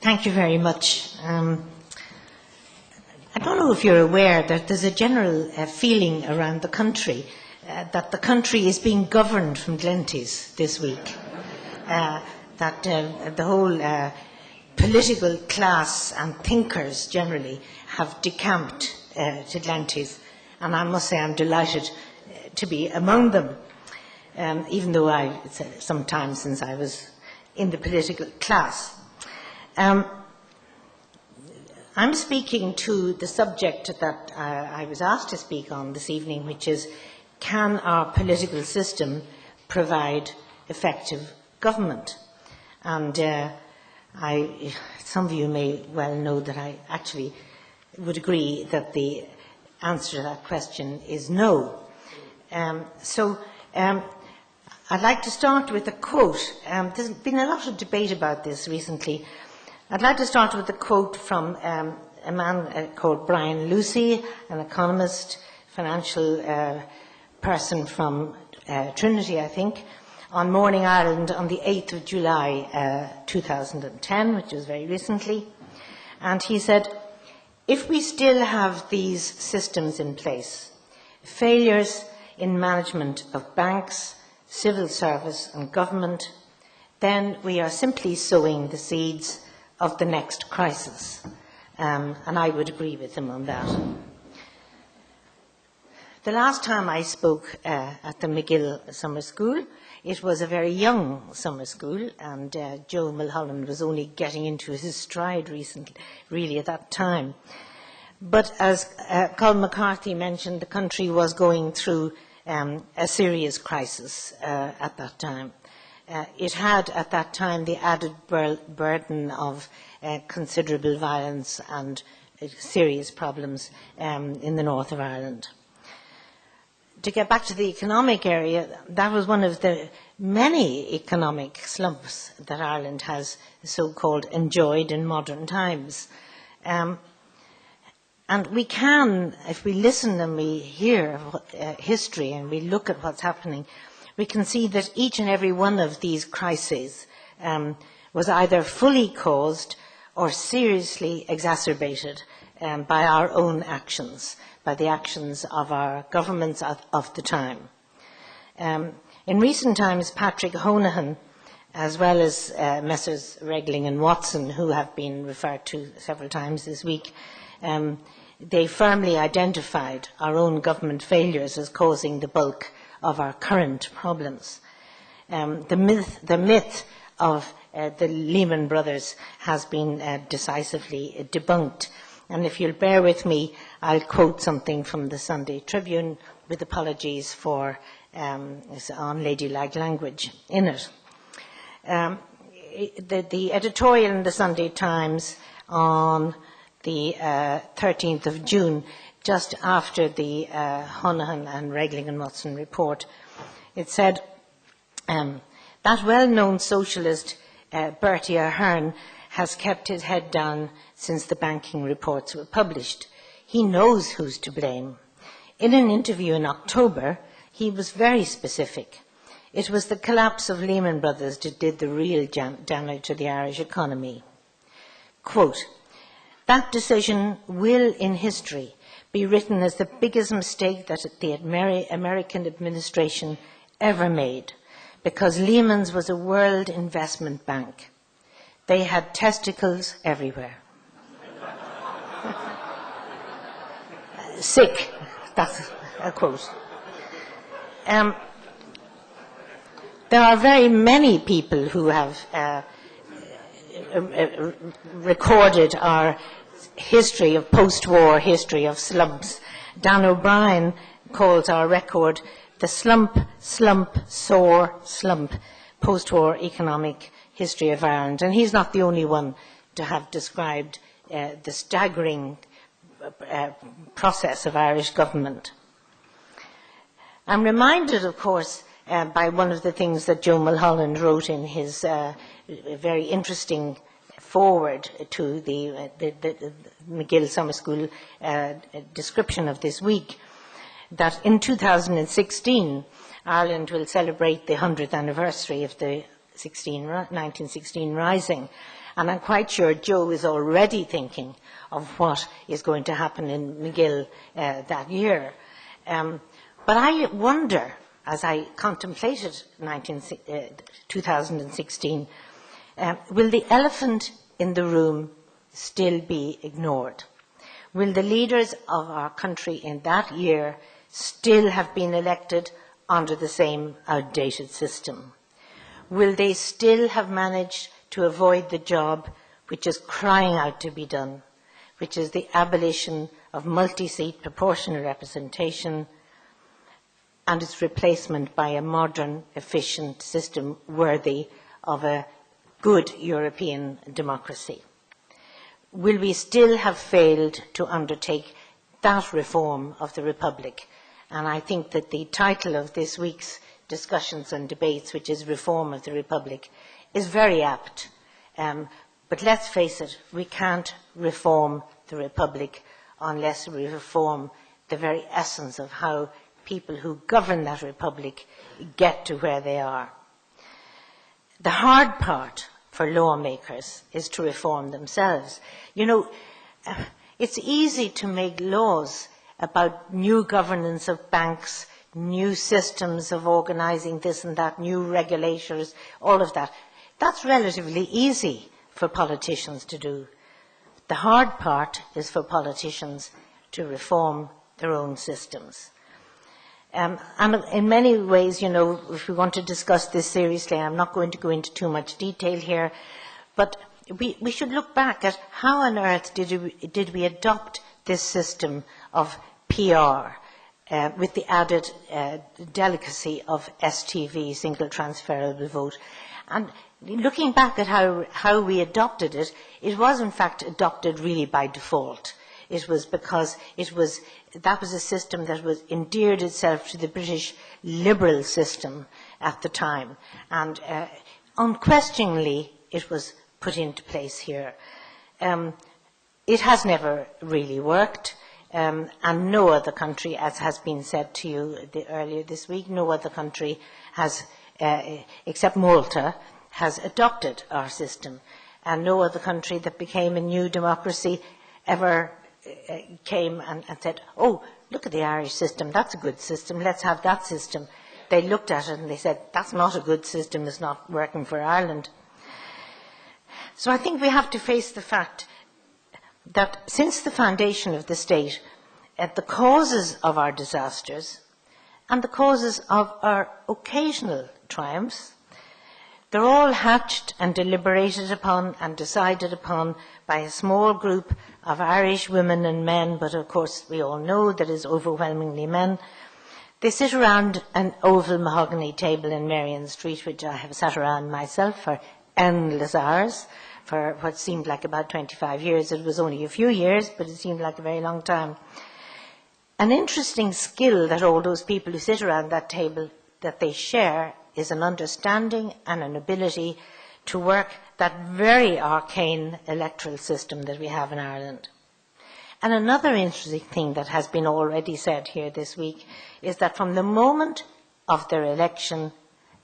Thank you very much. I don't know if you're aware that there's a general feeling around the country that the country is being governed from Glenties this week. That the whole political class and thinkers generally have decamped to Glenties, and I must say I'm delighted to be among them, even though it's some time since I was in the political class. I'm speaking to the subject that I was asked to speak on this evening, which is, can our political system provide effective government? And some of you may well know that I actually would agree that the answer to that question is no. I'd like to start with a quote. There's been a lot of debate about this recently. I'd like to start with a quote from a man called Brian Lucey, an economist, financial person from Trinity, I think, on Morning Ireland on the 8th of July 2010, which was very recently. And he said, "If we still have these systems in place, failures in management of banks, civil service and government, then we are simply sowing the seeds of the next crisis." And I would agree with him on that. The last time I spoke at the McGill Summer School, it was a very young summer school, and Joe Mulholland was only getting into his stride really at that time. But as Colin McCarthy mentioned, the country was going through a serious crisis at that time. It had at that time the added burden of considerable violence and serious problems in the north of Ireland. To get back to the economic area, that was one of the many economic slumps that Ireland has so-called enjoyed in modern times. And we can, if we listen and we hear history and we look at what's happening, we can see that each and every one of these crises was either fully caused or seriously exacerbated by our own actions, by the actions of our governments of the time. In recent times, Patrick Honohan, as well as Messrs. Regling and Watson, who have been referred to several times this week, they firmly identified our own government failures as causing the bulk of our current problems. The myth of the Lehman Brothers has been decisively debunked. And if you'll bear with me, I'll quote something from the Sunday Tribune with apologies for unladylike language in it. The editorial in the Sunday Times on the 13th of June, just after the Honohan and Regling and Watson report, it said, that well-known socialist Bertie Ahern has kept his head down since the banking reports were published. He knows who's to blame. In an interview in October, he was very specific. It was the collapse of Lehman Brothers that did the real damage to the Irish economy. Quote, "That decision will, in history, be written as the biggest mistake that the American administration ever made, because Lehman's was a world investment bank. They had testicles everywhere." Sick, that's a quote. There are very many people who have recorded our history of post-war history of slumps. Dan O'Brien calls our record the slump, sore slump, post-war economic history of Ireland. And he's not the only one to have described the staggering process of Irish government. I'm reminded, of course, by one of the things that Joe Mulholland wrote in his very interesting forward to the McGill Summer School description of this week, that in 2016, Ireland will celebrate the 100th anniversary of the 1916 Rising. And I'm quite sure Joe is already thinking of what is going to happen in McGill that year. But I wonder, as I contemplated 2016, will the elephant in the room still be ignored? Will the leaders of our country in that year still have been elected under the same outdated system? Will they still have managed to avoid the job which is crying out to be done, which is the abolition of multi-seat proportional representation and its replacement by a modern, efficient system worthy of a good European democracy? Will we still have failed to undertake that reform of the Republic? And I think that the title of this week's discussions and debates, which is Reform of the Republic, is very apt. But let's face it, we can't reform the Republic unless we reform the very essence of how people who govern that Republic get to where they are. The hard part for lawmakers is to reform themselves. You know, it's easy to make laws about new governance of banks, new systems of organising this and that, new regulators, all of that. That's relatively easy for politicians to do. The hard part is for politicians to reform their own systems. And in many ways, you know, if we want to discuss this seriously, I'm not going to go into too much detail here, but we should look back at how on earth did we adopt this system of PR with the added delicacy of STV, single transferable vote. And looking back at how we adopted it, it was in fact adopted really by default. It was because that was a system that was endeared itself to the British liberal system at the time. And unquestioningly, it was put into place here. It has never really worked. And no other country, as has been said to you earlier this week, no other country has, except Malta, has adopted our system. And no other country that became a new democracy ever came and said, oh, look at the Irish system, that's a good system, let's have that system. They looked at it and they said, that's not a good system, it's not working for Ireland. So I think we have to face the fact that since the foundation of the state, the causes of our disasters and the causes of our occasional triumphs, they're all hatched and deliberated upon and decided upon by a small group of Irish women and men, but of course we all know that is overwhelmingly men. They sit around an oval mahogany table in Merrion Street, which I have sat around myself for endless hours, for what seemed like about 25 years. It was only a few years, but it seemed like a very long time. An interesting skill that all those people who sit around that table, that they share, is an understanding and an ability to work that very arcane electoral system that we have in Ireland. And another interesting thing that has been already said here this week is that from the moment of their election,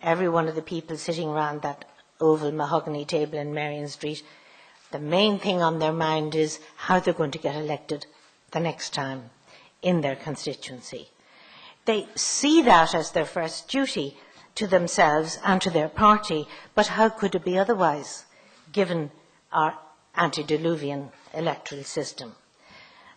every one of the people sitting around that oval mahogany table in Merrion Street, the main thing on their mind is how they're going to get elected the next time in their constituency. They see that as their first duty to themselves and to their party, but how could it be otherwise, given our antediluvian electoral system?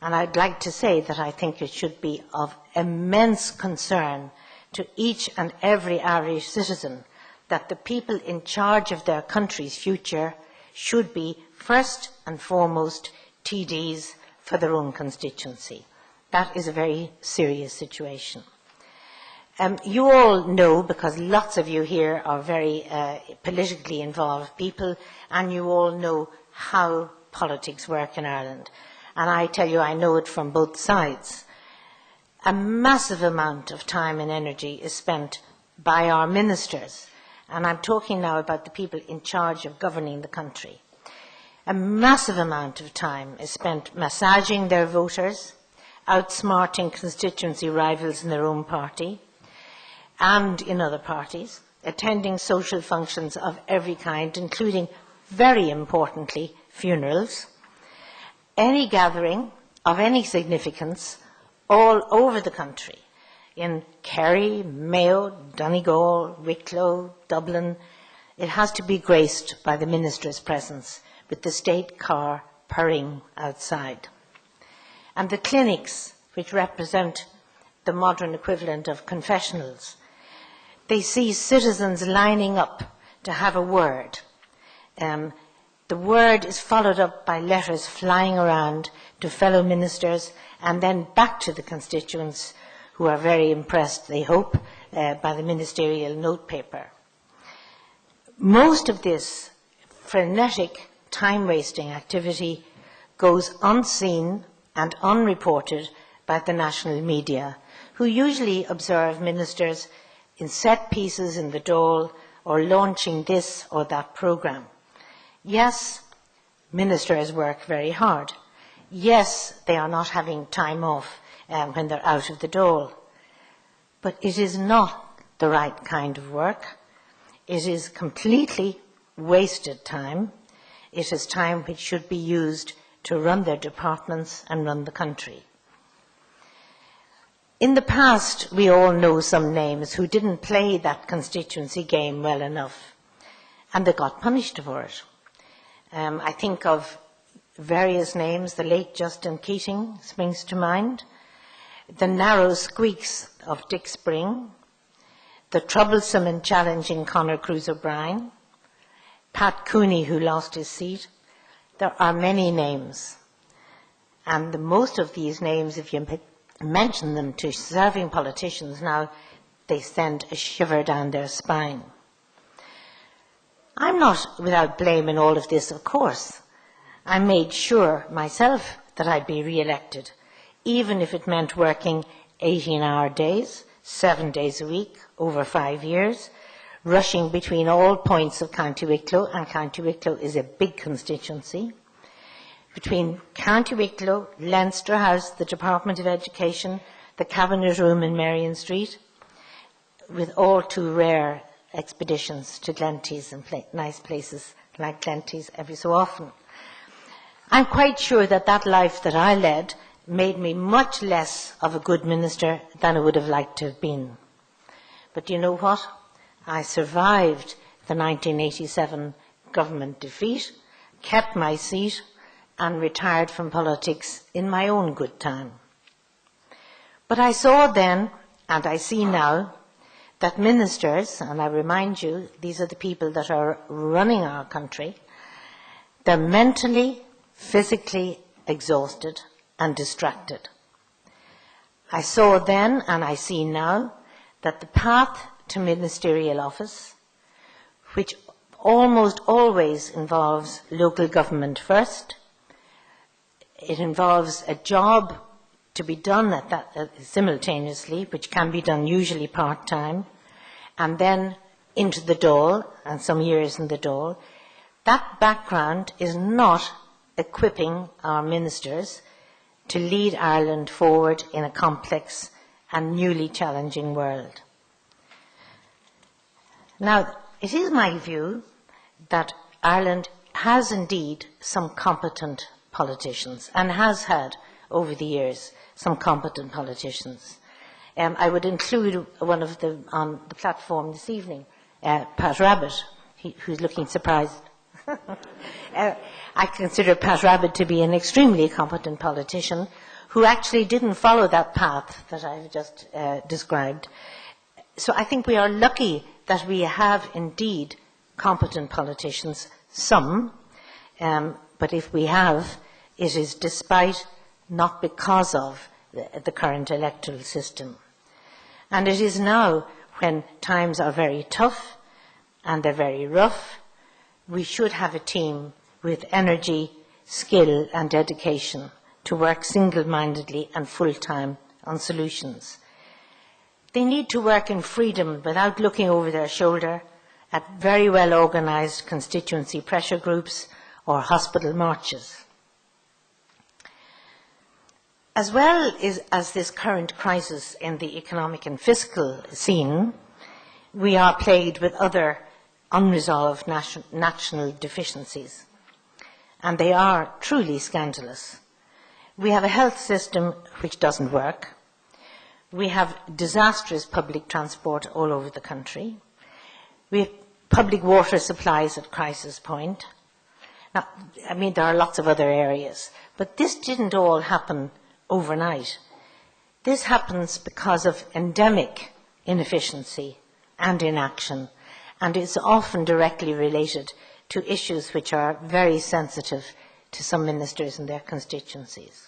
And I'd like to say that I think it should be of immense concern to each and every Irish citizen that the people in charge of their country's future should be first and foremost TDs for their own constituency. That is a very serious situation. You all know, because lots of you here are very politically involved people, and you all know how politics work in Ireland. And I tell you, I know it from both sides. A massive amount of time and energy is spent by our ministers, and I'm talking now about the people in charge of governing the country. A massive amount of time is spent massaging their voters, outsmarting constituency rivals in their own party and in other parties, attending social functions of every kind, including very importantly, funerals, any gathering of any significance all over the country, in Kerry, Mayo, Donegal, Wicklow, Dublin, it has to be graced by the minister's presence, with the state car purring outside. And the clinics, which represent the modern equivalent of confessionals, they see citizens lining up to have a word. The word is followed up by letters flying around to fellow ministers and then back to the constituents, who are very impressed, they hope, by the ministerial notepaper. Most of this frenetic, time-wasting activity goes unseen and unreported by the national media, who usually observe ministers in set pieces in the Dáil or launching this or that programme. Yes, ministers work very hard. Yes, they are not having time off when they're out of the Dáil. But it is not the right kind of work. It is completely wasted time. It is time which should be used to run their departments and run the country. In the past, we all know some names who didn't play that constituency game well enough, and they got punished for it. I think of various names. The late Justin Keating springs to mind, the narrow squeaks of Dick Spring, the troublesome and challenging Conor Cruise O'Brien, Pat Cooney, who lost his seat. There are many names. And most of these names, if you mention them to serving politicians now, they send a shiver down their spine. I'm not without blame in all of this, of course. I made sure myself that I'd be re-elected, even if it meant working 18-hour days, 7 days a week, over 5 years, rushing between all points of County Wicklow, and County Wicklow is a big constituency, between County Wicklow, Leinster House, the Department of Education, the Cabinet Room in Marion Street, with all too rare expeditions to Glenties and nice places like Glenties every so often. I'm quite sure that that life that I led made me much less of a good minister than I would have liked to have been. But you know what? I survived the 1987 government defeat, kept my seat, and retired from politics in my own good time. But I saw then, and I see now, that ministers, and I remind you, these are the people that are running our country, they're mentally, physically exhausted and distracted. I saw then, and I see now, that the path to ministerial office, which almost always involves local government first, it involves a job to be done at that simultaneously, which can be done usually part-time, and then into the Dáil, and some years in the Dáil. That background is not equipping our ministers to lead Ireland forward in a complex and newly challenging world. Now, it is my view that Ireland has indeed some competent politicians, and has had over the years some competent politicians. I would include one of them on the platform this evening, Pat Rabbitte, who's looking surprised. I consider Pat Rabbitte to be an extremely competent politician who actually didn't follow that path that I've just described. So I think we are lucky that we have indeed competent politicians, some, but if we have, it is despite, not because of, the current electoral system. And it is now, when times are very tough and they're very rough, we should have a team with energy, skill and dedication to work single-mindedly and full-time on solutions. They need to work in freedom without looking over their shoulder at very well-organised constituency pressure groups or hospital marches. As well as this current crisis in the economic and fiscal scene, we are plagued with other unresolved national deficiencies. And they are truly scandalous. We have a health system which doesn't work. We have disastrous public transport all over the country. We have public water supplies at crisis point. Now, I mean, there are lots of other areas, but this didn't all happen overnight. This happens because of endemic inefficiency and inaction, and is often directly related to issues which are very sensitive to some ministers and their constituencies.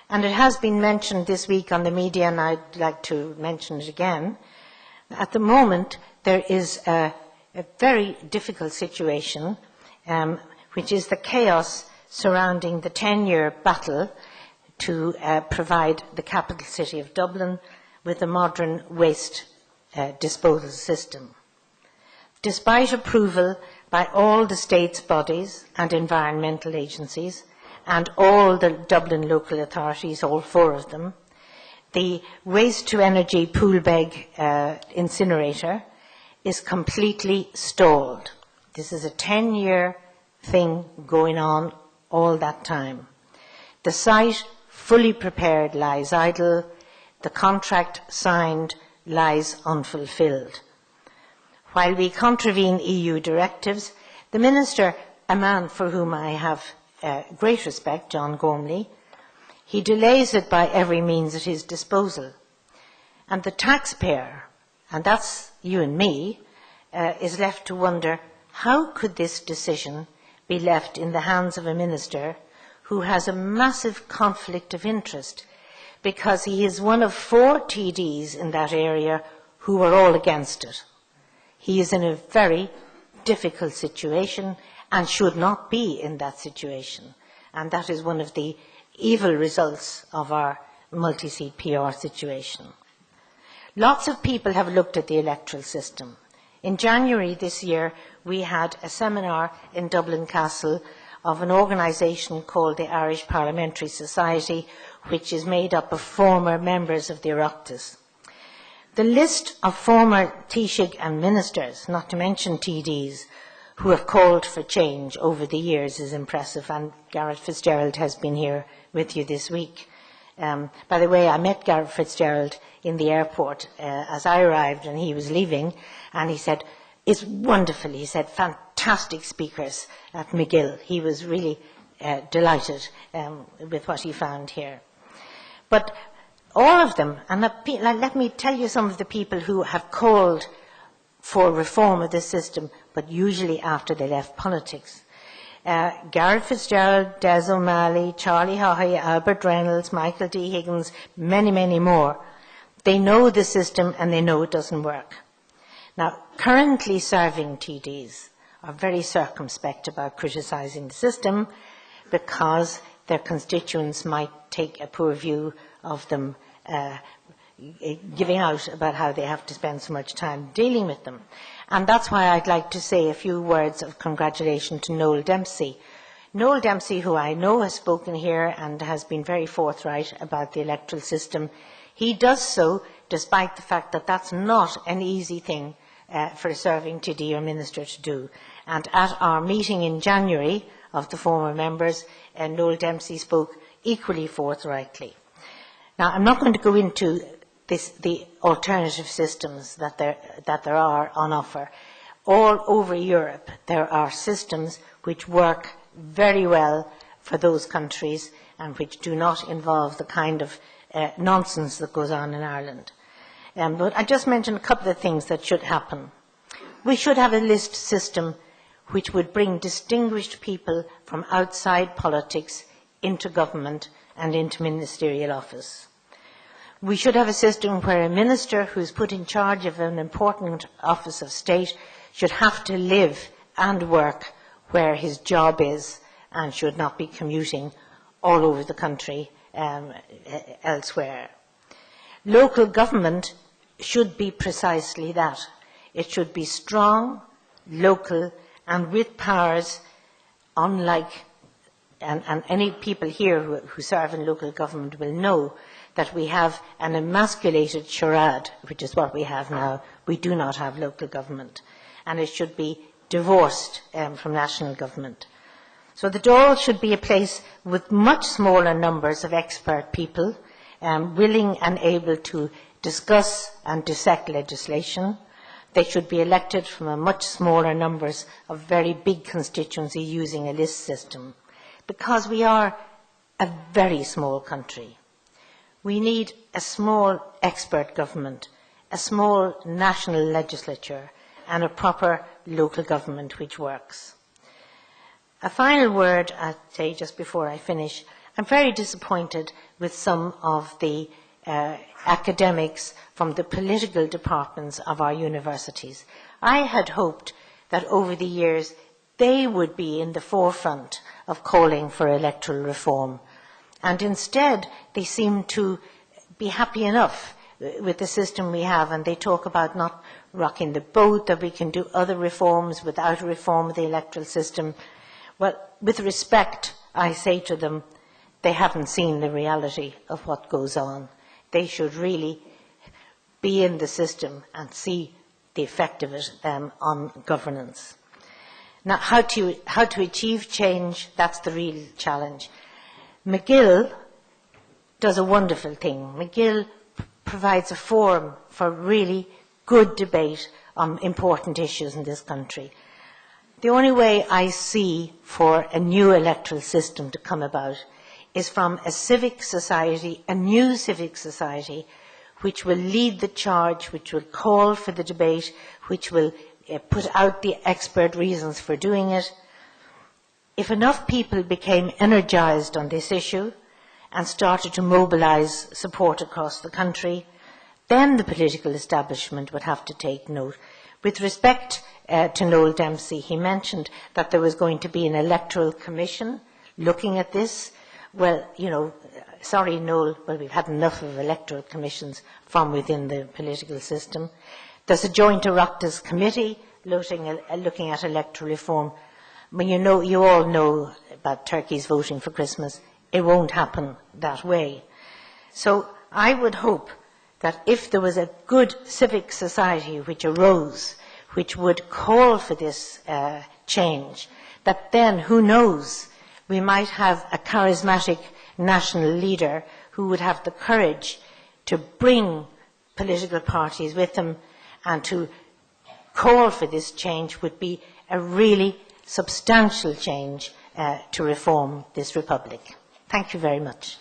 And it has been mentioned this week on the media, and I'd like to mention it again. At the moment, there is a very difficult situation, which is the chaos surrounding the 10-year battle to provide the capital city of Dublin with a modern waste disposal system. Despite approval by all the state's bodies and environmental agencies and all the Dublin local authorities, all 4 of them, the waste-to-energy pool-beg incinerator is completely stalled. This is a 10-year thing going on all that time. The site, fully prepared, lies idle. The contract signed lies unfulfilled. While we contravene EU directives, the Minister, a man for whom I have great respect, John Gormley, he delays it by every means at his disposal. And the taxpayer, and that's you and me, is left to wonder, how could this decision be left in the hands of a minister who has a massive conflict of interest, because he is one of 4 TDs in that area who are all against it. He is in a very difficult situation and should not be in that situation. And that is one of the evil results of our multi-seat PR situation. Lots of people have looked at the electoral system. In January this year, we had a seminar in Dublin Castle of an organisation called the Irish Parliamentary Society, which is made up of former members of the Oireachtas. The list of former Taoiseach and ministers, not to mention TDs, who have called for change over the years is impressive, and Gareth Fitzgerald has been here with you this week. By the way, I met Gareth Fitzgerald in the airport as I arrived and he was leaving, and he said, "It's wonderful," he said, "fantastic speakers at McGill." He was really delighted with what he found here. But all of them, and let me tell you some of the people who have called for reform of the system, but usually after they left politics. Gareth Fitzgerald, Des O'Malley, Charlie Haughey, Albert Reynolds, Michael D. Higgins, many, many more. They know the system and they know it doesn't work. Now, currently serving TDs are very circumspect about criticising the system because their constituents might take a poor view of them giving out about how they have to spend so much time dealing with them. And that's why I'd like to say a few words of congratulation to Noel Dempsey. Noel Dempsey, who I know has spoken here and has been very forthright about the electoral system, he does so despite the fact that that's not an easy thing for a serving TD or minister to do. And at our meeting in January of the former members, Noel Dempsey spoke equally forthrightly. Now, I'm not going to go into the alternative systems that there are on offer. All over Europe, there are systems which work very well for those countries and which do not involve the kind of nonsense that goes on in Ireland. But I just mentioned a couple of things that should happen. We should have a list system which would bring distinguished people from outside politics into government and into ministerial office. We should have a system where a minister who is put in charge of an important office of state should have to live and work where his job is and should not be commuting all over the country elsewhere. Local government should be precisely that. It should be strong, local, and with powers unlike, and any people here who serve in local government will know that we have an emasculated charade, which is what we have now. We do not have local government. and it should be divorced from national government. So the Dáil should be a place with much smaller numbers of expert people, willing and able to discuss and dissect legislation. They should be elected from a much smaller numbers of very big constituencies using a list system, because we are a very small country. We need a small expert government, a small national legislature, and a proper local government which works. A final word, I'd say just before I finish. I'm very disappointed with some of the academics from the political departments of our universities. I had hoped that over the years they would be in the forefront of calling for electoral reform. And instead, they seem to be happy enough with the system we have, and they talk about not rocking the boat, that we can do other reforms without a reform of the electoral system. Well, with respect, I say to them, they haven't seen the reality of what goes on. They should really be in the system and see the effect of it on governance. Now, how to achieve change, that's the real challenge. McGill does a wonderful thing. McGill provides a forum for really good debate on important issues in this country. The only way I see for a new electoral system to come about is from a civic society, a new civic society, which will lead the charge, which will call for the debate, which will put out the expert reasons for doing it. If enough people became energized on this issue and started to mobilize support across the country, then the political establishment would have to take note. With respect to Noel Dempsey, he mentioned that there was going to be an electoral commission looking at this. Well, you know, sorry, Noel, well, we've had enough of electoral commissions from within the political system. There's a joint Oireachtas committee looking at electoral reform. When you all know about turkeys voting for Christmas, it won't happen that way. So I would hope that if there was a good civic society which arose, which would call for this change, that then, who knows, we might have a charismatic national leader who would have the courage to bring political parties with him and to call for this change would be a really substantial change to reform this republic. Thank you very much.